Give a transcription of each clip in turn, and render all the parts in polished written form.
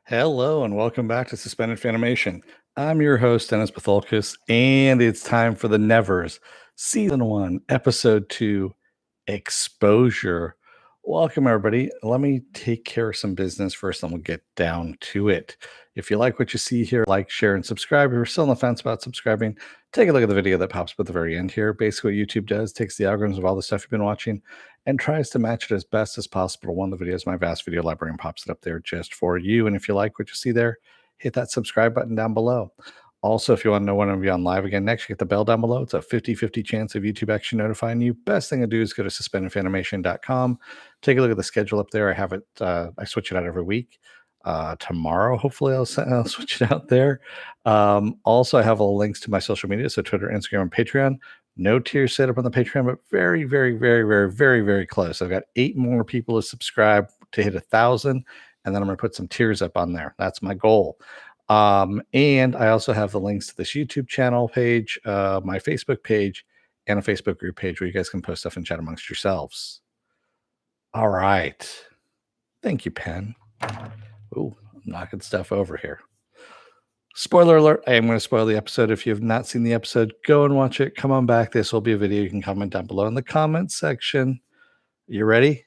Hello and welcome back to Suspended Fanimation. I'm your host, Dennis Bithoulkas, and it's time for the Nevers, Season 1, Episode 2, Exposure. Welcome, everybody. Let me take care of some business first, and we'll get down to it. If you like what you see here, like, share, and subscribe. If you're still on the fence about subscribing, take a look at the video that pops up at the very end here. Basically, what YouTube does, takes the algorithms of all the stuff you've been watching and tries to match it as best as possible to one of the videos, my vast video library, and pops it up there just for you. And if you like what you see there, hit that subscribe button down below. Also, if you want to know when I'm going to be on live again next, you hit the bell down below. It's a 50-50 chance of YouTube actually notifying you. Best thing to do is go to suspendedfanimation.com. Take a look at the schedule up there. I have it, I switch it out every week. Tomorrow, hopefully, I'll switch it out there. Also, I have all the links to my social media, so Twitter, Instagram, and Patreon. No tiers set up on the Patreon, but very, very, very, very, very, very close. I've got 8 more people to subscribe to hit 1,000, and then I'm going to put some tiers up on there. That's my goal. And I also have the links to this YouTube channel page, my Facebook page, and a Facebook group page where you guys can post stuff and chat amongst yourselves. All right. Thank you, Pen. Ooh, I'm knocking stuff over here. Spoiler alert, I am going to spoil the episode. If you have not seen the episode, go and watch it. Come on back. This will be a video. You can comment down below in the comment section. You ready?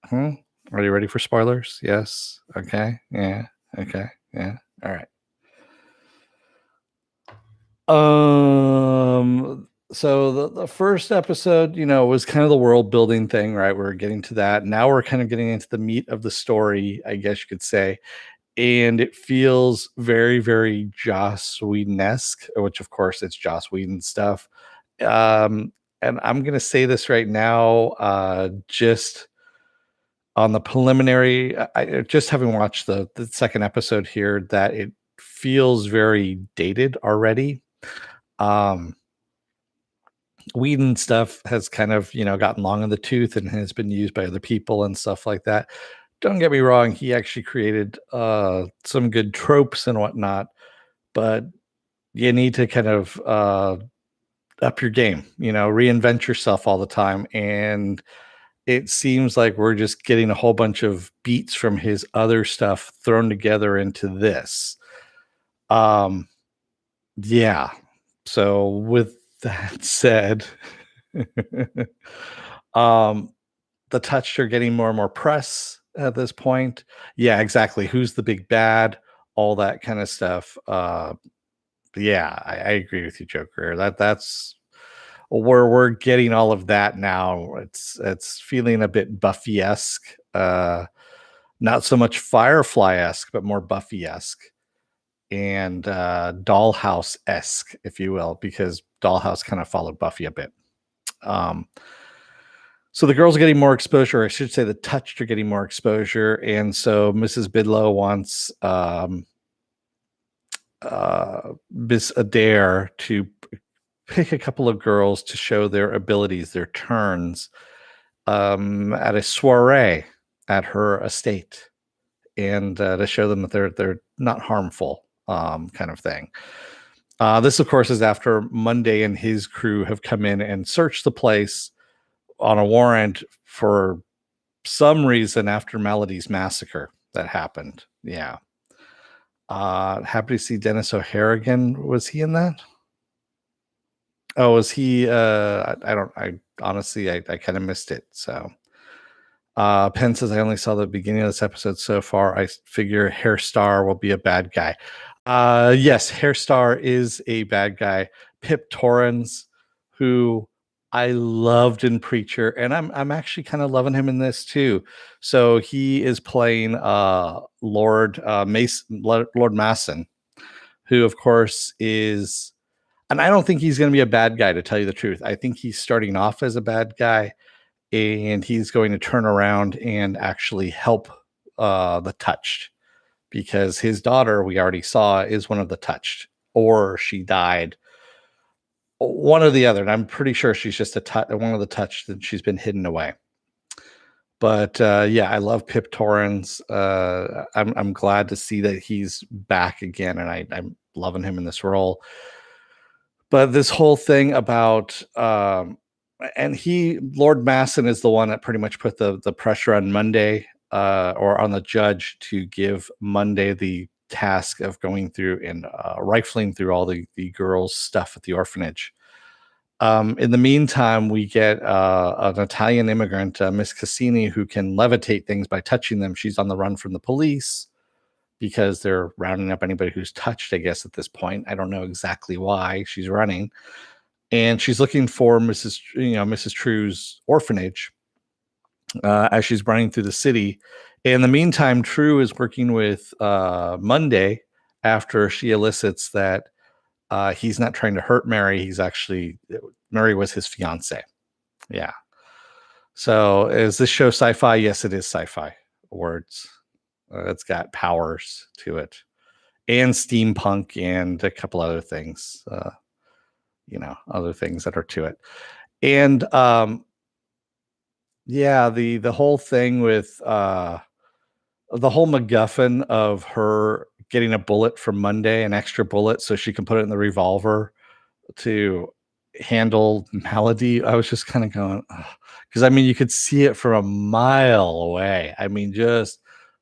Are you ready for spoilers? Yes. Okay. Yeah. Okay. Yeah. All right. So the first episode, was kind of the world building thing, right? We're getting to that. Now we're kind of getting into the meat of the story, I guess you could say. And it feels very, very Joss Whedon-esque, which of course it's Joss Whedon stuff. And I'm gonna say this right now, just on the preliminary, I just having watched the second episode here, that it feels very dated already. Whedon stuff has kind of, gotten long in the tooth and has been used by other people and stuff like that. Don't get me wrong, he actually created some good tropes and whatnot, but you need to kind of up your game, reinvent yourself all the time. And it seems like we're just getting a whole bunch of beats from his other stuff thrown together into this. Yeah. So with that said, the Touched are getting more and more press at this point. Yeah, exactly. Who's the big bad? All that kind of stuff. Yeah, I agree with you, Joker. That's where we're getting all of that now. It's feeling a bit Buffy-esque. Not so much Firefly-esque, but more Buffy-esque. And Dollhouse-esque, if you will, because Dollhouse kind of followed Buffy a bit. So the girls are getting more exposure. I should say the Touched are getting more exposure. And so Mrs. Bidlow wants Miss Adair to pick a couple of girls to show their abilities, their turns, at a soiree at her estate, and to show them that they're not harmful, kind of thing. This, of course, is after Monday and his crew have come in and searched the place on a warrant for some reason after Melody's massacre that happened. Yeah. Happy to see Dennis O'Harrigan. Was he in that? Oh, was he? I honestly, I kind of missed it. So, Penn says, I only saw the beginning of this episode so far. I figure Hairstar will be a bad guy. Yes, Hairstar is a bad guy. Pip Torrens, who I loved in Preacher, and I'm actually kind of loving him in this too. So he is playing Lord Mason, who of course is, and I don't think he's going to be a bad guy, to tell you the truth. I think he's starting off as a bad guy, and he's going to turn around and actually help the Touched, because his daughter, we already saw, is one of the Touched, or she died. One or the other, and I'm pretty sure she's just one of the Touched, and she's been hidden away. But yeah, I love Pip Torrens. I'm glad to see that he's back again, and I'm loving him in this role. But this whole thing about and Lord Masson is the one that pretty much put the pressure on Monday or on the judge to give Monday the task of going through and rifling through all the girls' stuff at the orphanage. In the meantime, we get an Italian immigrant, Miss Cassini, who can levitate things by touching them. She's on the run from the police because they're rounding up anybody who's touched, I guess, at this point. I don't know exactly why she's running. And she's looking for Mrs. True's orphanage as she's running through the city. In the meantime, True is working with Monday after she elicits that he's not trying to hurt Mary. Mary was his fiance. Yeah. So is this show sci-fi? Yes, it is sci-fi. Words. It's got powers to it, and steampunk, and a couple other things. Other things that are to it, and yeah, the whole thing with the whole MacGuffin of her getting a bullet from Monday, an extra bullet, so she can put it in the revolver to handle Malady. I was just kind of going, because I mean, you could see it from a mile away. I mean, just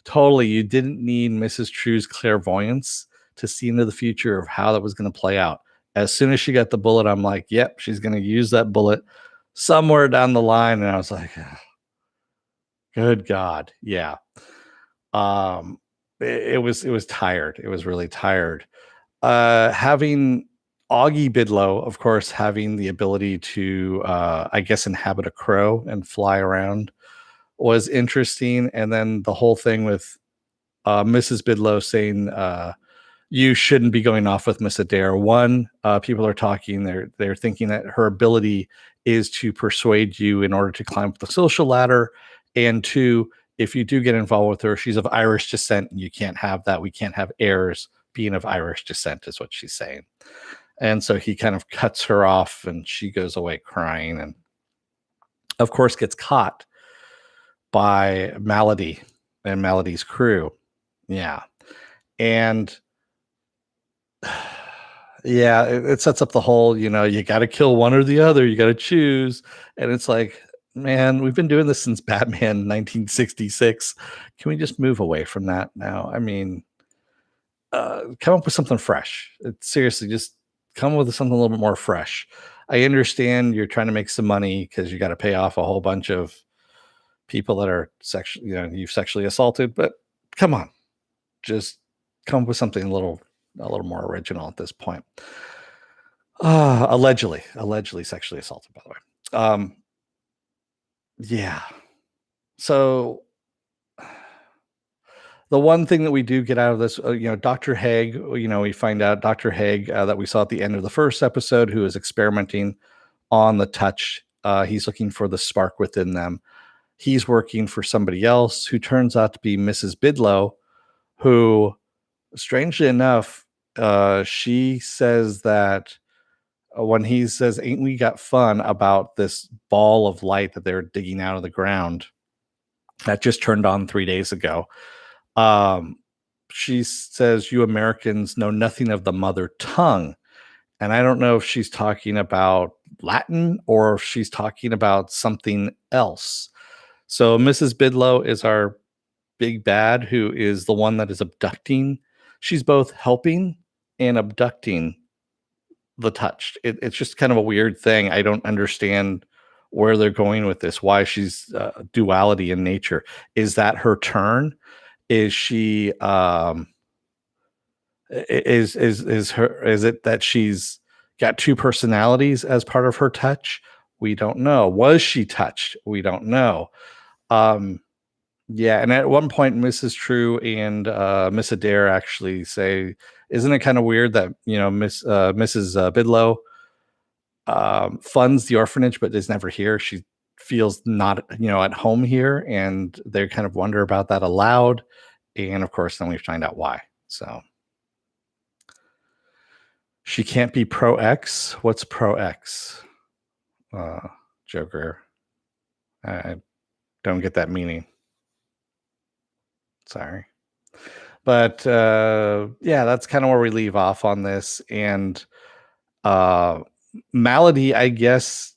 totally, you didn't need Mrs. True's clairvoyance to see into the future of how that was going to play out. As soon as she got the bullet, I'm like, yep, she's going to use that bullet somewhere down the line. And I was like, good God. Yeah. It was tired. It was really tired. Having Augie Bidlow, of course, having the ability to, I guess, inhabit a crow and fly around was interesting. And then the whole thing with Mrs. Bidlow saying, you shouldn't be going off with Miss Adair. One, people are talking, they're thinking that her ability is to persuade you in order to climb up the social ladder. And two, if you do get involved with her, she's of Irish descent and you can't have that. We can't have heirs being of Irish descent, is what she's saying. And so he kind of cuts her off and she goes away crying and, of course, gets caught by Malady and Malady's crew. Yeah. And yeah, it sets up the whole, you got to kill one or the other. You got to choose. And it's like, man, we've been doing this since Batman 1966. Can we just move away from that now? I mean, come up with something fresh. Seriously, just come up with something a little bit more fresh. I understand you're trying to make some money because you got to pay off a whole bunch of people that are you've sexually assaulted, but come on, just come up with something a little more original at this point. Allegedly sexually assaulted, by the way. Yeah. So the one thing that we do get out of this, Dr. Haig, we find out Dr. Haig that we saw at the end of the first episode, who is experimenting on the touch. He's looking for the spark within them. He's working for somebody else who turns out to be Mrs. Bidlow, who, strangely enough, she says that when he says, "Ain't we got fun," about this ball of light that they're digging out of the ground that just turned on 3 days ago. She says, "You Americans know nothing of the mother tongue." And I don't know if she's talking about Latin or if she's talking about something else. So Mrs. Bidlow is our big bad, who is the one that is abducting. She's both helping and abducting the touched. It's just kind of a weird thing. I don't understand where they're going with this, why she's duality in nature. Is that her turn? Is she is it that she's got two personalities as part of her touch? We don't know. Was she touched? We don't know. Yeah, and at one point, Mrs. True and Miss Adair actually say, "Isn't it kind of weird that Mrs. Bidlow funds the orphanage but is never here? She feels not at home here," and they kind of wonder about that aloud. And of course, then we find out why. So she can't be pro X. What's pro X? Joker. I don't get that meaning. Sorry. But yeah, that's kind of where we leave off on this. And Malady, I guess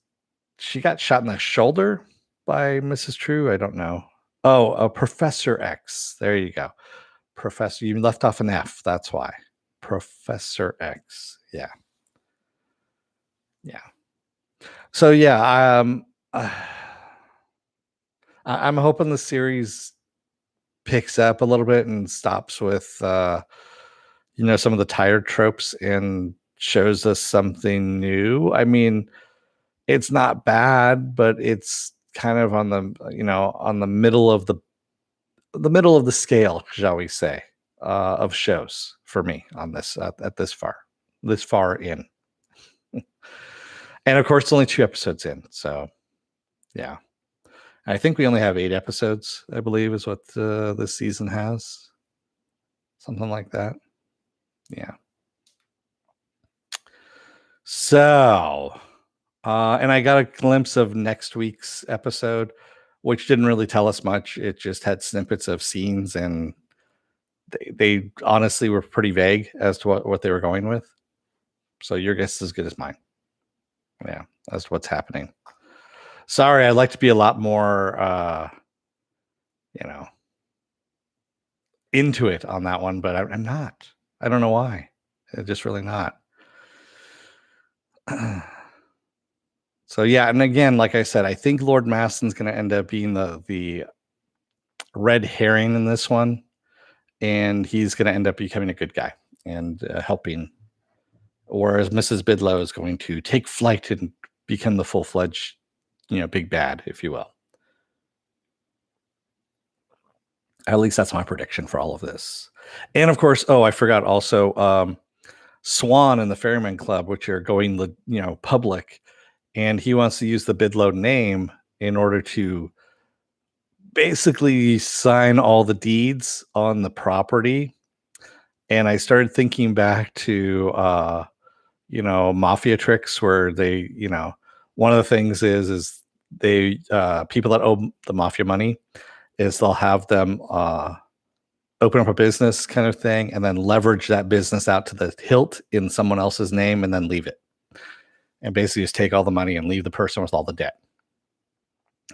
she got shot in the shoulder by Mrs. True. I don't know. Oh, Professor X. There you go. Professor, you left off an F. That's why. Professor X. Yeah. Yeah. So yeah, I'm hoping the series picks up a little bit and stops with some of the tired tropes and shows us something new. I mean, it's not bad, but it's kind of on the middle of the scale, shall we say, of shows for me on this at this far in. And of course, it's only 2 episodes in, so yeah. I think we only have 8 episodes, I believe, is what this season has. Something like that. Yeah. So, and I got a glimpse of next week's episode, which didn't really tell us much. It just had snippets of scenes, and they honestly were pretty vague as to what they were going with. So your guess is as good as mine. Yeah, as to what's happening. Sorry, I'd like to be a lot more, into it on that one, but I'm not. I don't know why. Just really not. So yeah, and again, like I said, I think Lord Maston's going to end up being the red herring in this one, and he's going to end up becoming a good guy and helping, whereas Mrs. Bidlow is going to take flight and become the full-fledged, big bad, if you will. At least that's my prediction for all of this. And of course, I forgot also Swan and the Ferryman Club, which are going public, and he wants to use the Bidlow name in order to basically sign all the deeds on the property. And I started thinking back to mafia tricks where they, one of the things is they people that owe the mafia money is they'll have them open up a business kind of thing and then leverage that business out to the hilt in someone else's name and then leave it. And basically just take all the money and leave the person with all the debt.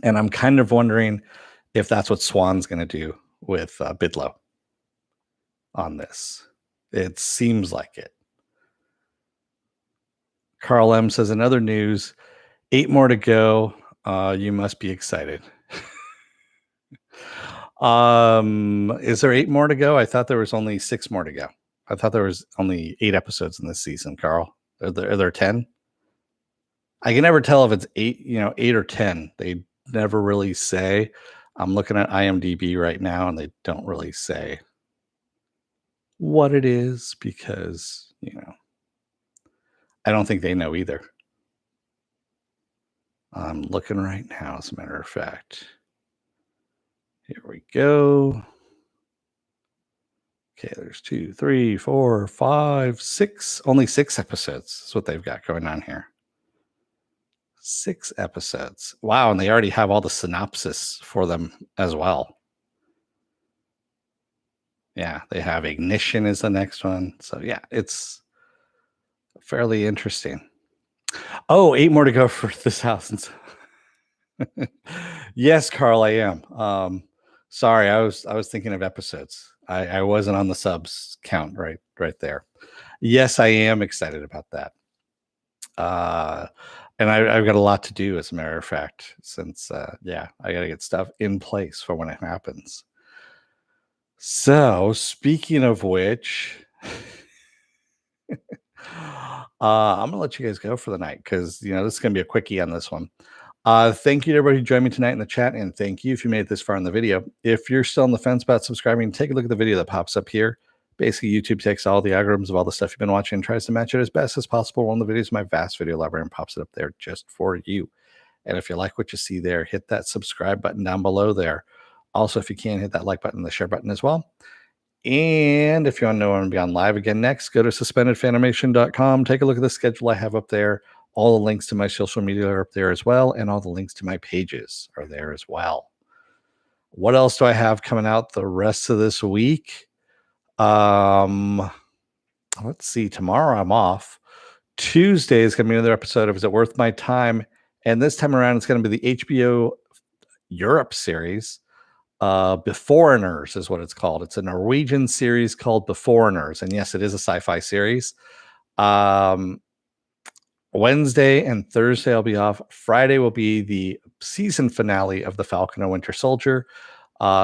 And I'm kind of wondering if that's what Swan's going to do with Bidlow on this. It seems like it. Carl M says, in other news, 8 more to go. You must be excited. Is there 8 more to go? I thought there was only 6 more to go. I thought there was only 8 episodes in this season, Carl. Are there 10? I can never tell if it's 8 or 10. They never really say. I'm looking at IMDb right now, and they don't really say what it is because, I don't think they know either. I'm looking right now, as a matter of fact. Here we go. Okay, there's 2, 3, 4, 5, 6. Only 6 episodes is what they've got going on here. 6 episodes. Wow, and they already have all the synopsis for them as well. Yeah, they have Ignition is the next one. So yeah, it's fairly interesting. Oh, 8 more to go for this house. Yes, Carl, I am. Sorry, I was thinking of episodes. I wasn't on the subs count right there. Yes, I am excited about that. And I've got a lot to do, as a matter of fact, since I got to get stuff in place for when it happens. So, speaking of which, I'm gonna let you guys go for the night because this is gonna be a quickie on this one. Thank you to everybody who joined me tonight in the chat, and thank you if you made it this far in the video. If you're still on the fence about subscribing, take a look at the video that pops up here. Basically, YouTube takes all the algorithms of all the stuff you've been watching and tries to match it as best as possible. One of the videos in my vast video library and pops it up there just for you. And if you like what you see there, hit that subscribe button down below there. Also, if you can, hit that like button, the share button as well. And if you want to know when I'm going to be on live again next, go to suspendedfanimation.com. Take a look at the schedule I have up there. All the links to my social media are up there as well. And all the links to my pages are there as well. What else do I have coming out the rest of this week? Let's see. Tomorrow I'm off. Tuesday is going to be another episode of Is It Worth My Time? And this time around, it's going to be the HBO Europe series. Beforeigners is what it's called. It's a Norwegian series called Beforeigners, and yes, it is a sci-fi series. Wednesday and Thursday I'll be off. Friday will be the season finale of The Falcon and Winter Soldier.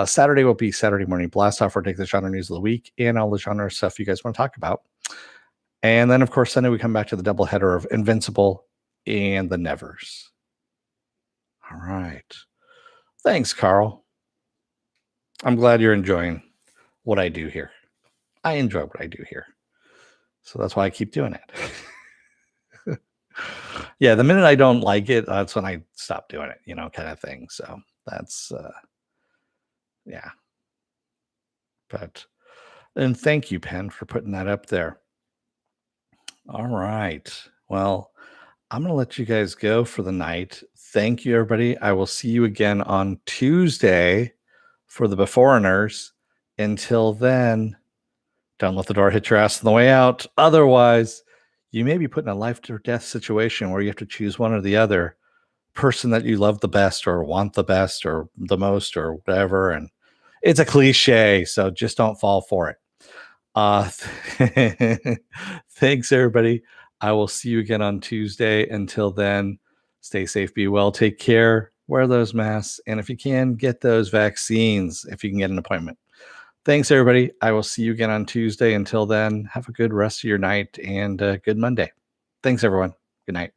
Saturday will be Saturday Morning Blast Off, where I take the genre news of the week and all the genre stuff you guys want to talk about. And then, of course, Sunday we come back to the doubleheader of Invincible and The Nevers. All right. Thanks, Carl. I'm glad you're enjoying what I do here. I enjoy what I do here. So that's why I keep doing it. Yeah, the minute I don't like it, that's when I stop doing it, kind of thing. So that's, yeah. And thank you, Penn, for putting that up there. All right. Well, I'm going to let you guys go for the night. Thank you, everybody. I will see you again on Tuesday for the Beforeigners. Until then, don't let the door hit your ass on the way out. Otherwise, you may be put in a life or death situation where you have to choose one or the other person that you love the best or want the best or the most or whatever. And it's a cliche, so just don't fall for it. Thanks, everybody. I will see you again on Tuesday. Until then, stay safe, be well, take care, wear those masks, and if you can, get those vaccines if you can get an appointment. Thanks, everybody. I will see you again on Tuesday. Until then, have a good rest of your night and good Monday. Thanks, everyone. Good night.